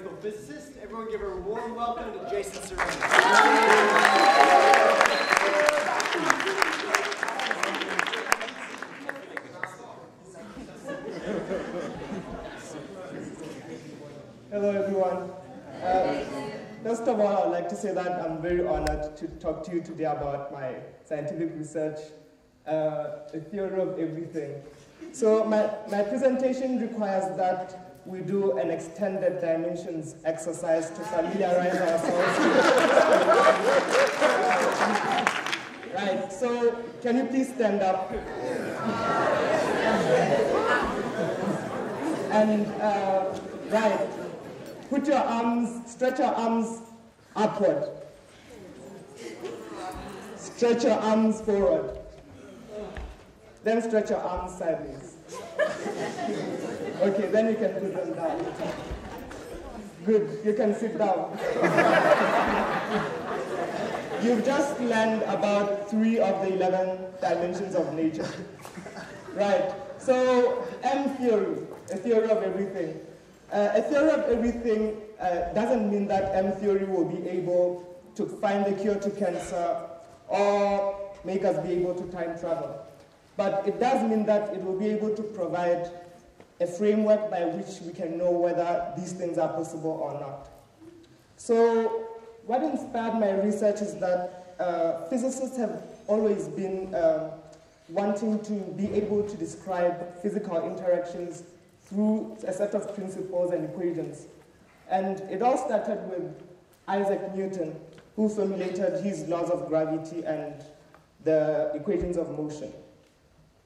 theoretical physicist. Everyone give a warm welcome to Jason Saroni. Hello, everyone. First of all, I'd like to say that I'm very honored to talk to you today about my scientific research, a theory of everything. So my presentation requires that we do an extended dimensions exercise to familiarize ourselves. Right, so can you please stand up? And, right. Put your arms, stretch your arms upward. Stretch your arms forward. Then stretch your arms sideways. Okay, then you can put them down. Good, you can sit down. You've just learned about 3 of the 11 dimensions of nature. Right, so M theory, a theory of everything. A theory of everything doesn't mean that M theory will be able to find the cure to cancer or make us be able to time travel. But it does mean that it will be able to provide a framework by which we can know whether these things are possible or not. So what inspired my research is that physicists have always been wanting to be able to describe physical interactions through a set of principles and equations. And it all started with Isaac Newton, who formulated his laws of gravity and the equations of motion.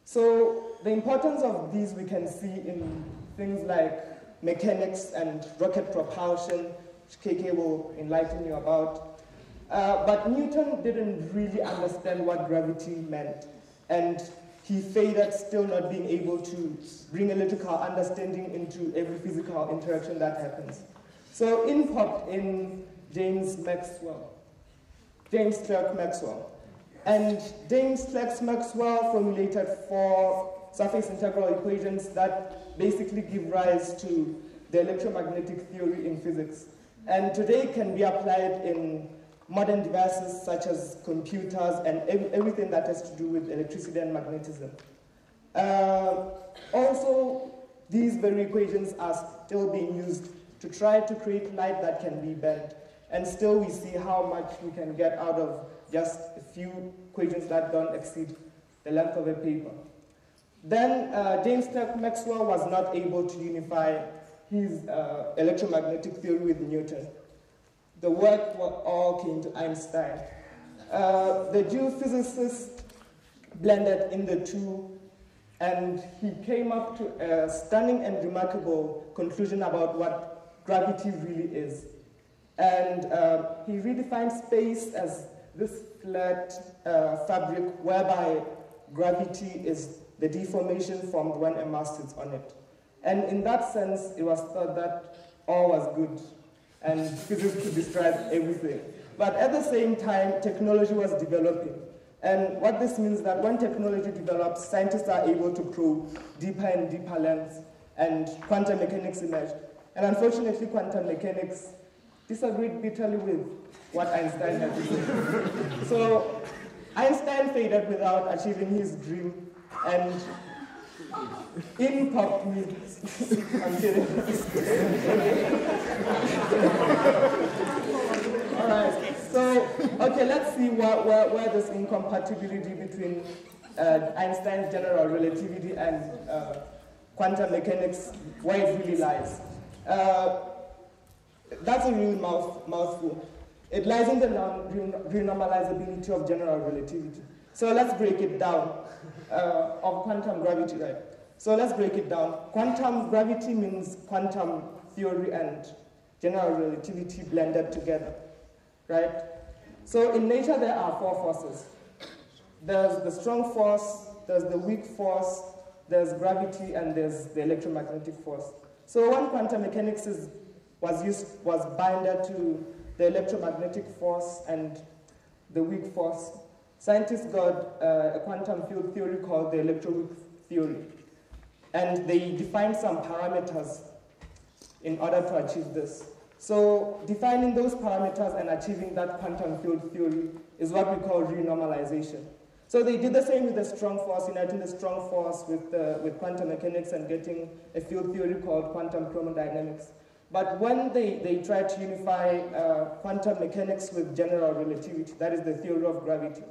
So the importance of these we can see in things like mechanics and rocket propulsion, which KK will enlighten you about. But Newton didn't really understand what gravity meant, and he faded, still not being able to bring electrical understanding into every physical interaction that happens. So in popped in James Clerk Maxwell. And James Clerk Maxwell formulated 4 surface integral equations that basically give rise to the electromagnetic theory in physics. And today can be applied in modern devices such as computers and everything that has to do with electricity and magnetism. Also, these very equations are still being used to try to create light that can be bent. And still we see how much we can get out of just a few equations that don't exceed the length of a paper. Then James Clerk Maxwell was not able to unify his electromagnetic theory with Newton. The work all came to Einstein. The Jew physicist blended in the two, and he came up to a stunning and remarkable conclusion about what gravity really is. And he redefined space as this flat fabric whereby gravity is the deformation formed when a mass sits on it. And in that sense, it was thought that all was good, and physics could describe everything. But at the same time, technology was developing. And what this means is that when technology develops, scientists are able to probe deeper and deeper lengths, and quantum mechanics emerged. And unfortunately, quantum mechanics disagreed bitterly with what Einstein had to say. So Einstein faded without achieving his dream, and in popped me. I'm kidding. All right. So, okay, let's see where this incompatibility between Einstein's general relativity and quantum mechanics, where it really lies. That's a real mouthful. It lies in the renormalizability of general relativity. So let's break it down, of quantum gravity, right? So let's break it down. Quantum gravity means quantum theory and general relativity blended together, right? So in nature, there are 4 forces. There's the strong force, there's the weak force, there's gravity, and there's the electromagnetic force. So when quantum mechanics was binded to the electromagnetic force and the weak force, scientists got a quantum field theory called the electroweak theory. And they defined some parameters in order to achieve this. So defining those parameters and achieving that quantum field theory is what we call renormalization. So they did the same with the strong force, uniting the strong force with quantum mechanics and getting a field theory called quantum chromodynamics. But when they tried to unify quantum mechanics with general relativity, that is the theory of gravity,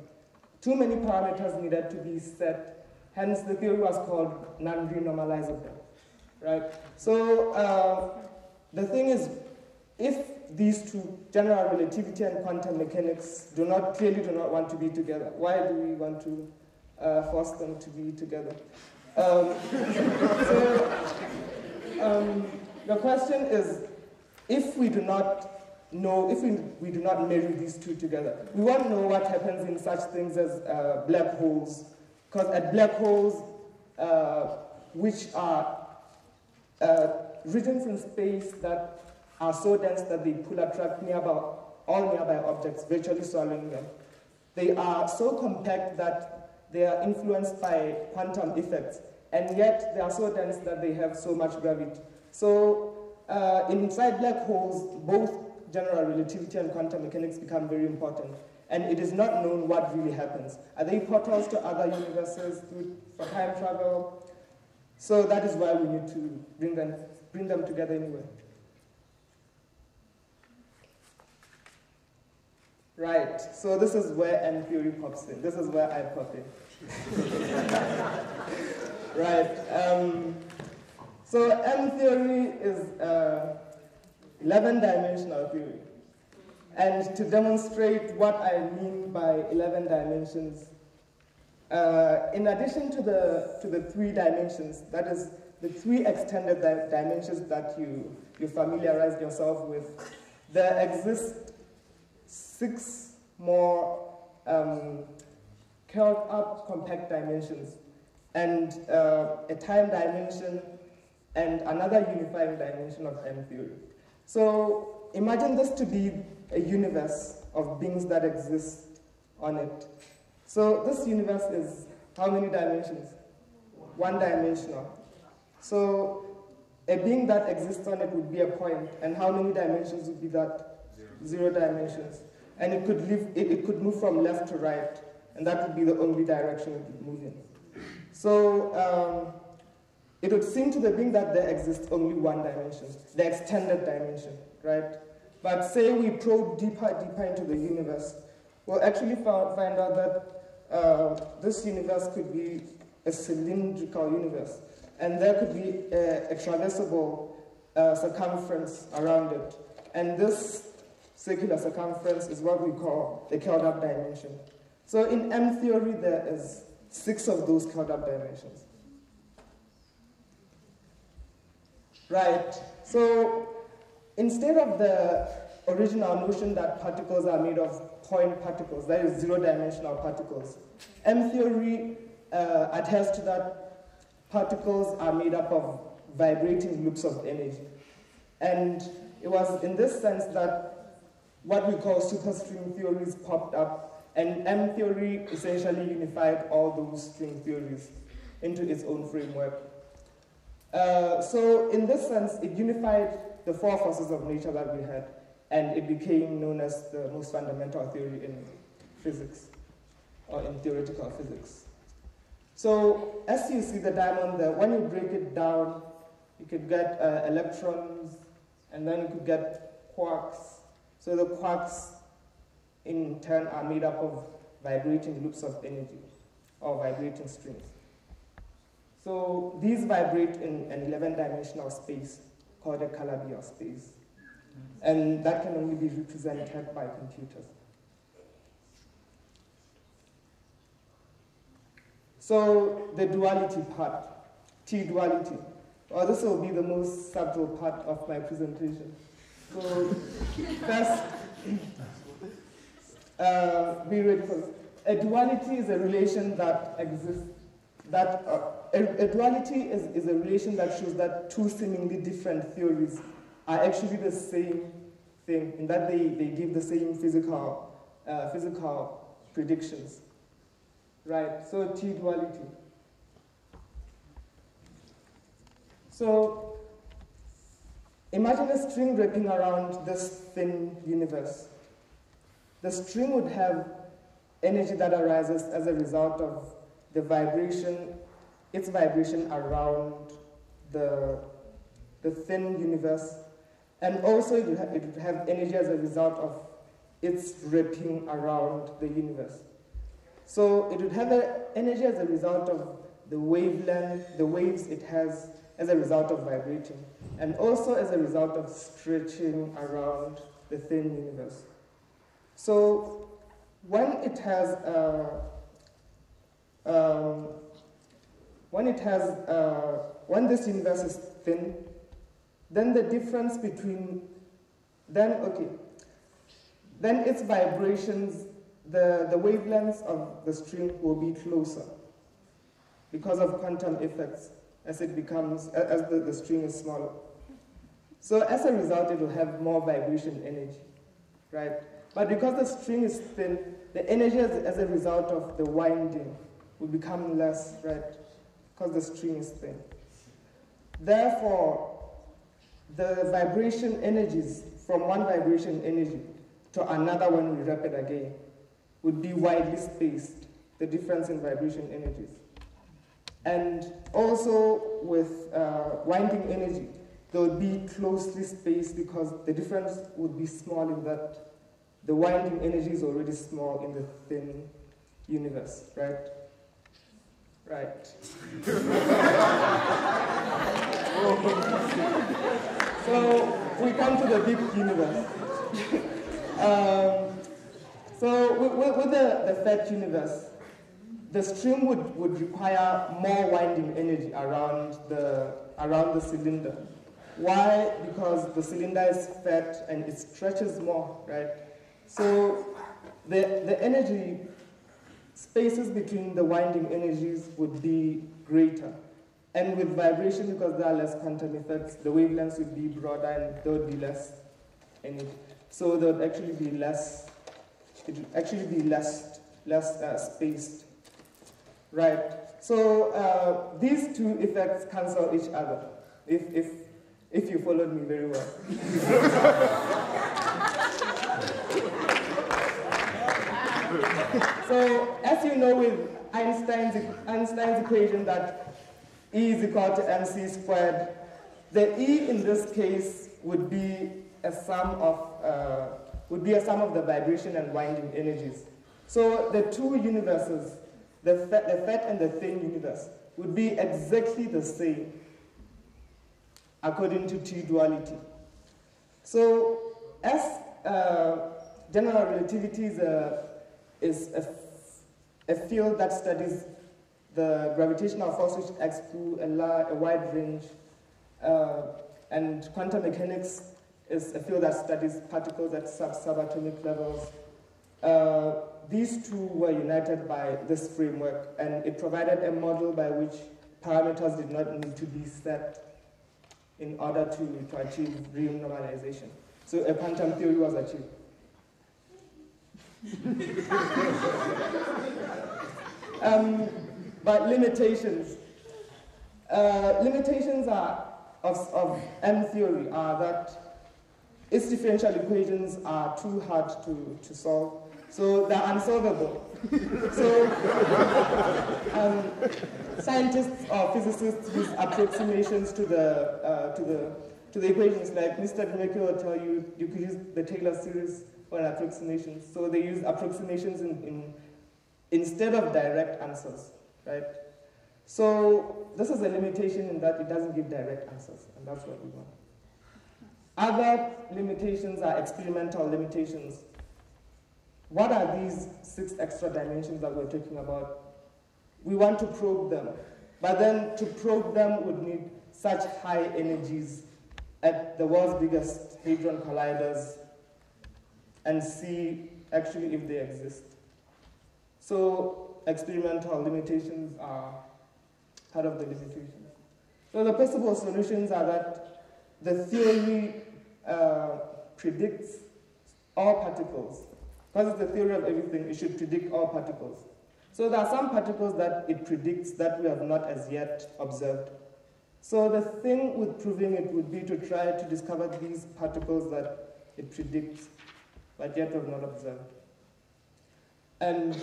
too many parameters needed to be set, hence the theory was called non-renormalizable, right? So the thing is, if these two, general relativity and quantum mechanics, clearly do not want to be together, why do we want to force them to be together? The question is, if we do not know, if we do not marry these two together, we won't know what happens in such things as black holes, because at black holes, which are regions in space that are so dense that they attract all nearby objects, virtually swallowing them. They are so compact that they are influenced by quantum effects, and yet they are so dense that they have so much gravity. So inside black holes, both general relativity and quantum mechanics become very important, and it is not known what really happens. Are they portals to other universes for time travel? So that is why we need to bring them together anyway. Right, so this is where M theory pops in. This is where I pop in. Right, so M theory is 11-dimensional theory. And to demonstrate what I mean by 11 dimensions, in addition to the 3 dimensions, that is the 3 extended dimensions that you familiarized yourself with, there exist 6 more curled up compact dimensions, and a time dimension, and another unifying dimension of M theory. So imagine this to be a universe of beings that exist on it. So this universe is how many dimensions? 1-dimensional. So a being that exists on it would be a point, and how many dimensions would be that? 0 dimensions. And it could move from left to right, and that would be the only direction it would move in. So it would seem to the being that there exists only 1 dimension, the extended dimension, right? But say we probe deeper into the universe, we'll actually find out that this universe could be a cylindrical universe, and there could be a traversable circumference around it. And this circular circumference is what we call the curled-up dimension. So in M theory, there is 6 of those curled-up dimensions. Right, so instead of the original notion that particles are made of point particles, that is 0-dimensional particles, M theory adheres to that particles are made up of vibrating loops of energy. And it was in this sense that what we call superstring theories popped up, and M theory essentially unified all those string theories into its own framework. So in this sense, it unified the 4 forces of nature that we had, and it became known as the most fundamental theory in physics, or in theoretical physics. So as you see the diamond there, when you break it down, you could get electrons, and then you could get quarks. So the quarks, in turn, are made up of vibrating loops of energy, or vibrating strings. So these vibrate in an 11-dimensional space called a Calabi space. And that can only be represented by computers. So the duality part, T-duality. Well, this will be the most subtle part of my presentation. So first, be ready for this. A duality is a relation that exists, a duality is a relation that shows that 2 seemingly different theories are actually the same thing, in that they give the same physical predictions. Right, so T-duality. So Imagine a string wrapping around this thin universe. The string would have energy that arises as a result of the vibration, its vibration around the thin universe, and also it would have energy as a result of its wrapping around the universe. So it would have energy as a result of the wavelength, the waves it has as a result of vibrating, and also as a result of stretching around the thin universe. So when this universe is thin, then the difference between, then its vibrations, the wavelengths of the string will be closer because of quantum effects as it becomes, as the string is smaller. So as a result, it will have more vibration energy, right? But because the string is thin, the energy as a result of the winding will become less, right? Because the string is thin. Therefore, the vibration energies from one vibration energy to another when we wrap it again would be widely spaced, the difference in vibration energies. And also with winding energy, they would be closely spaced because the difference would be small in that the winding energy is already small in the thin universe, right? Right. So we come to the big universe. So with the fat universe, the string would require more winding energy around the cylinder. Why? Because the cylinder is fat and it stretches more, right? So the energy spaces between the winding energies would be greater. And with vibration, because there are less quantum effects, the wavelengths would be broader and there would be less energy. So there would actually be less, it would actually be less spaced. Right. So these two effects cancel each other, if you followed me very well. So as you know, with Einstein's equation that E is equal to mc squared, the E in this case would be a sum of the vibration and winding energies. So the two universes, the fat and the thin universe, would be exactly the same according to T-duality. So as general relativity is a field that studies the gravitational force which acts through a wide range, and quantum mechanics is a field that studies particles at subatomic levels. These two were united by this framework, and it provided a model by which parameters did not need to be set in order to achieve real normalization. So a quantum theory was achieved. But limitations. Limitations of M theory are that its differential equations are too hard to solve. So they're unsolvable. So scientists or physicists use approximations to the equations. Like Mr. Dimeke will tell you, you could use the Taylor series for an approximation. So they use approximations instead of direct answers, right? So this is a limitation in that it doesn't give direct answers, and that's what we want. Other limitations are experimental limitations. What are these 6 extra dimensions that we're talking about? We want to probe them, but then to probe them would need such high energies at the world's biggest hadron colliders and see actually if they exist. So experimental limitations are part of the limitations. So the possible solutions are that the theory predicts all particles. Because it's the theory of everything, it should predict all particles. So there are some particles that it predicts that we have not as yet observed. So the thing with proving it would be to try to discover these particles that it predicts, but yet have not observed. And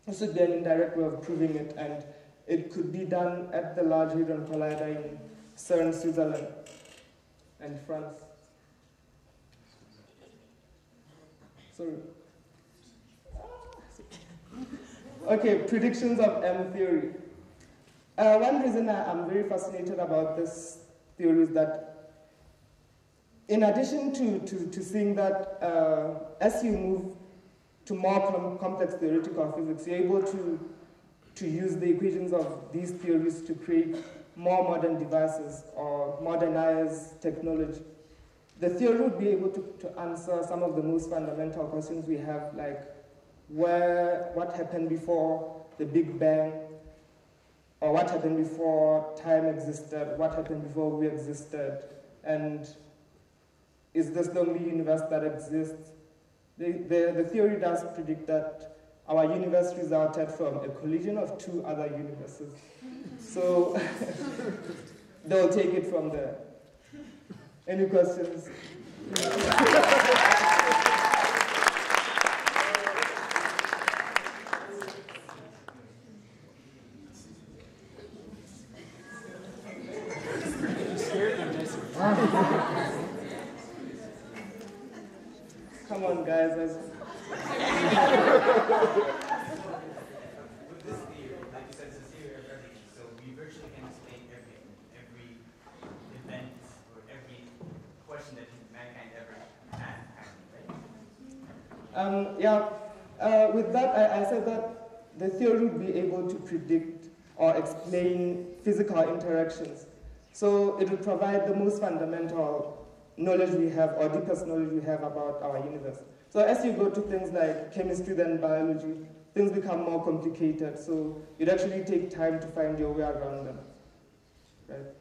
this would be an indirect way of proving it, and it could be done at the Large Hadron Collider in CERN, Switzerland, and France. Sorry. Okay, predictions of M theory. One reason I'm very fascinated about this theory is that in addition to seeing that as you move to more complex theoretical physics, you're able to use the equations of these theories to create more modern devices or modernize technology. The theory would be able to answer some of the most fundamental questions we have, like what happened before the Big Bang, or what happened before time existed, what happened before we existed, and is this the only universe that exists? The theory does predict that our universe resulted from a collision of two other universes. So they'll take it from there. Any questions? Come on, guys. With this theory, like you said, it's a theory of everything. So we virtually can explain every event or every question that mankind ever had, right? With that, I said that the theory would be able to predict or explain physical interactions. So it would provide the most fundamental knowledge we have, or deepest knowledge we have about our universe. So as you go to things like chemistry then biology, things become more complicated, so it actually takes time to find your way around them. Right?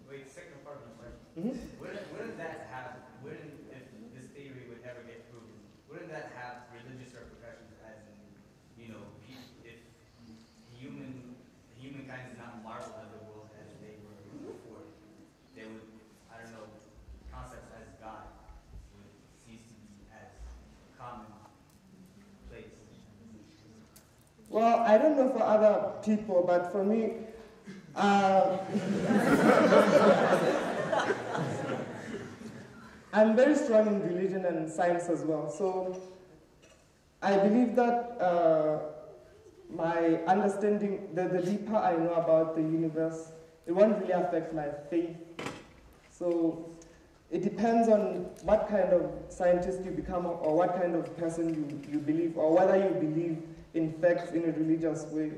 Wait, second part of the question. Mm-hmm. Wouldn't that have, if this theory would ever get proven, wouldn't that have religious repercussions, as in, if humankind is not marveled at the world as they were before, they would, I don't know, concepts as God would cease to be as common place. Well, I don't know for other people, but for me, I'm very strong in religion and science as well. So I believe that my understanding, the deeper I know about the universe, it won't really affect my faith. So it depends on what kind of scientist you become or what kind of person you believe, or whether you believe in facts in a religious way.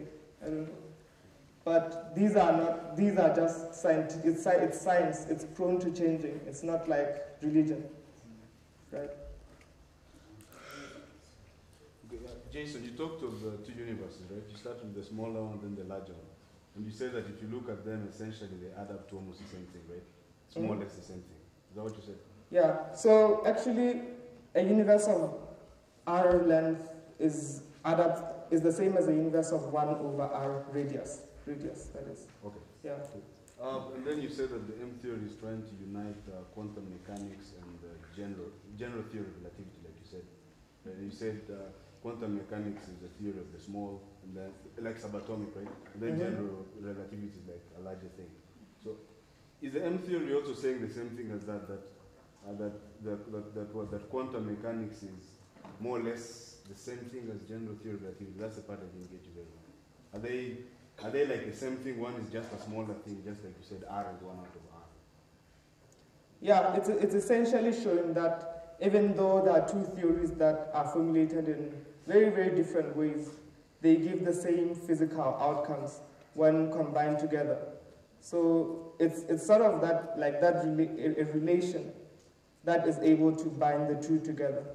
I don't know. But these are just science. It's science. It's prone to changing. It's not like religion, right? Okay, Jason, you talked of two universes, right? You start with the smaller one, then the larger one. And you say that if you look at them, essentially they add up to almost the same thing, right? It's more or less the same thing. Is that what you said? Yeah. So actually, a universe of r length is the same as a universe of 1 over r radius. That is. Okay. Yeah. Cool. And then you said that the M theory is trying to unite quantum mechanics and general theory of relativity, like you said. And you said quantum mechanics is the theory of the small, and then like subatomic, right? And then general relativity is like a larger thing. So, is the M theory also saying the same thing as that quantum mechanics is more or less the same thing as general theory of relativity? That's the part I didn't get you very well. Are they like the same thing? One is just a smaller thing, just like you said, R is 1 out of R. Yeah, it's essentially showing that even though there are two theories that are formulated in very, very different ways, they give the same physical outcomes when combined together. So it's sort of that, like that a relation that is able to bind the two together.